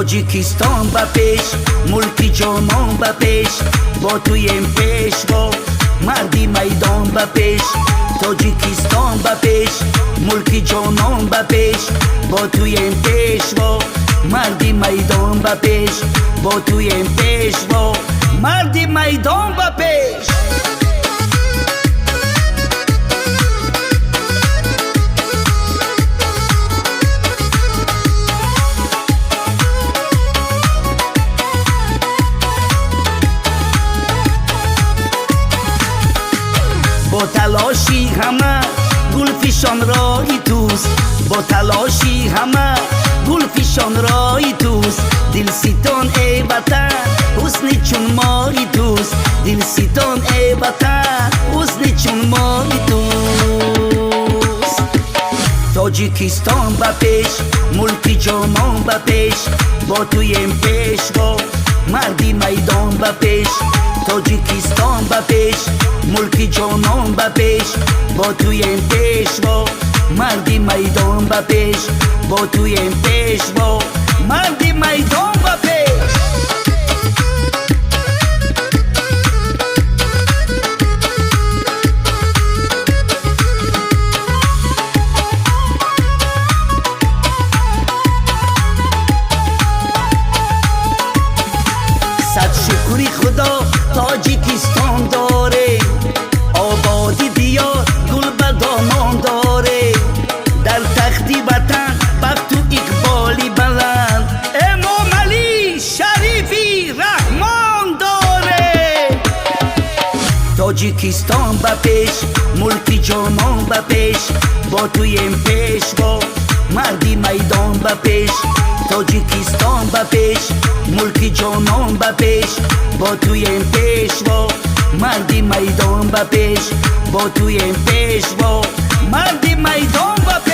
تاجیکستان با پیش، ملکی جانان با پیش، با تویم پیشوا مردی میدان با پیش. تاجیکستان با پیش، ملکی جانان با پیش، با تویم پیشوا مردی میدان با پیش، با تویم پیشوا مردی میدان با پیش. با تلاشی همه گلفشان رای توست، با تلاشی همه گلفشان رای توست. دل ستان ای وطن حسن چون مای توست، دل ستان ای وطن حسن چون مای توست. تاجیکستان با پیش، ملکی جانان با پیش، با تویم پیشوا مردی میدان با پیش. تاجیکستان با پیش، ملکی جانان با پیش، با تویم پیشوا مردی میدان با پیش، با تویم پیشوا مردی میدان با پیش. صد شکری خدا تاجیکستان داره، آبادی دیار گل به دامان داره. در تختی وطن بخت و اقبالی بلند، امام علی شریفی رحمان داره. تاجیکستان با پیش، ملکی جانان با پیش، با تویم پیشوا مردی میدان با پیش. تاجیکستان با پیش، ملکی جانان با پیش، با تویم پیشوا مردی میدان با پیش، با تویم پیشوا مردی میدان با پیش.